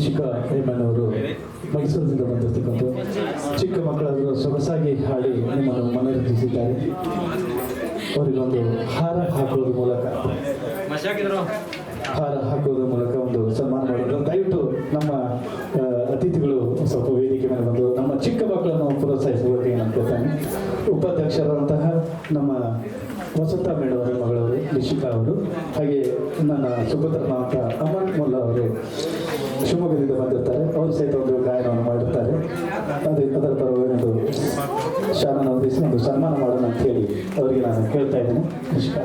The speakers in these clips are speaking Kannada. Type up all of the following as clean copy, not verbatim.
ಲಿಶಿಕಾ ಹೇಮನವರು ಮೈಸೂರಿನಿಂದ ಬಂದಿರತಕ್ಕಂಥ ಚಿಕ್ಕ ಮಕ್ಕಳಾದರೂ ಸೊಗಸಾಗಿ ಹಾಡಿ ನಿಮ್ಮನ್ನು ಮನರಂಜಿಸಿದ್ದಾರೆ. ಅವರಿಗೊಂದು ಹಾರ ಹಾಕೋದ್ರ ಮೂಲಕ ಒಂದು ಸನ್ಮಾನ ಮಾಡೋದು. ದಯವಿಟ್ಟು ನಮ್ಮ ಅತಿಥಿಗಳು ಸ್ವಲ್ಪ ವೇದಿಕೆ ಮೇಲೆ ಬಂದು ನಮ್ಮ ಚಿಕ್ಕ ಮಕ್ಕಳನ್ನು ಪ್ರೋತ್ಸಾಹಿಸುವಂತೆ ನಾನು ಕೇಳ್ತಾನೆ. ಉಪಾಧ್ಯಕ್ಷರಾದಂತಹ ನಮ್ಮ ವಸಂತ ಮೇಡವರ ಮಗಳವರು ಲಿಶಿಕಾ ಅವರು, ಹಾಗೆ ನನ್ನ ಸುಪುತ್ರನಾದಂಥ ಅಮರ್ ಮುಲ್ಲಾ ಅವರು ಶಿವಮೊಗ್ಗದಿಂದ ಬಂದಿರ್ತಾರೆ. ಅವರು ಸಹಿತ ಒಂದು ಗಾಯನವನ್ನು ಮಾಡಿರ್ತಾರೆ. ಅದರ ಪರವಾಗಿ ಶಾಲನ ಹೊಂದಿಸಿ ಒಂದು ಸನ್ಮಾನ ಮಾಡೋಣ ಅಂತ ಹೇಳಿ ಅವರಿಗೆ ನಾನು ಕೇಳ್ತಾ ಇದ್ದೇನೆ. ಲಿಶಿಕಾ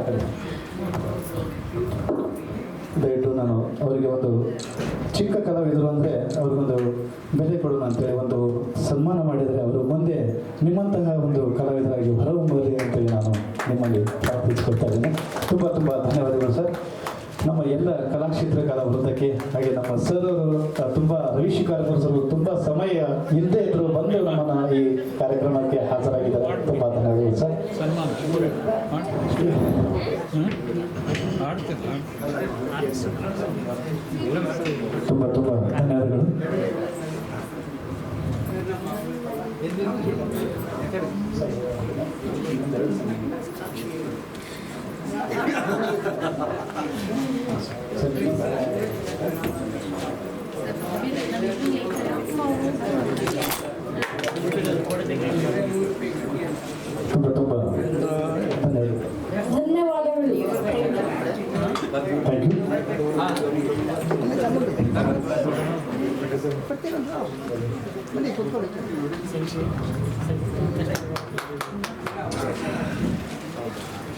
ದಯವಿಟ್ಟು ನಾನು ಅವರಿಗೆ ಒಂದು ಚಿಕ್ಕ ಕಲಾವಿದರು ಅಂದರೆ ಅವ್ರಿಗೊಂದು ಬೆಲೆ ಕೊಡೋಣ ಅಂತೇಳಿ ಒಂದು ಸನ್ಮಾನ ಮಾಡಿದರೆ ಅವರು ಮುಂದೆ ನಿಮ್ಮಂತಹ ಒಂದು ಕಲಾವಿದರಾಗಿ ಹೊರಹೊಮ್ಮಲಿ ಅಂತೇಳಿ ನಾನು ನಿಮ್ಮಲ್ಲಿ ಪ್ರಾರ್ಥಿಸ್ಕೊಳ್ತಾ ಇದ್ದೇನೆ. ತುಂಬ ತುಂಬ ಧನ್ಯವಾದಗಳು ಸರ್. ನಮ್ಮ ಎಲ್ಲ ಕಲಾಕ್ಷೇತ್ರ ಕಲಾ ವೃಂದಕ್ಕೆ, ಹಾಗೆ ನಮ್ಮ ಸರ್ ಅವರು ತುಂಬ ರವಿಶಿಕಾರ್ ಸರ್ ತುಂಬ ಸಮಯ ಹಿಂದೆ ಇದ್ರು ಬಂದು ನಮ್ಮನ್ನು ಈ ಕಾರ್ಯಕ್ರಮಕ್ಕೆ ಹಾಜರಾಗಿದ್ದಾರೆ. ತುಂಬ ಧನ್ಯವಾದಗಳು ಸರ್. ತುಂಬ ತುಂಬ ಧನ್ಯವಾದಗಳು. ತುಂಬ ತುಂಬ ಧನ್ಯವಾದಗಳು. Thank you.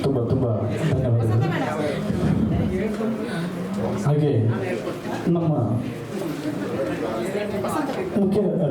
ತುಂಬ ತುಂಬ ಧನ್ಯವಾದಗಳು. ಹಾಗೆ ನಮ್ಮ ಮುಖ್ಯ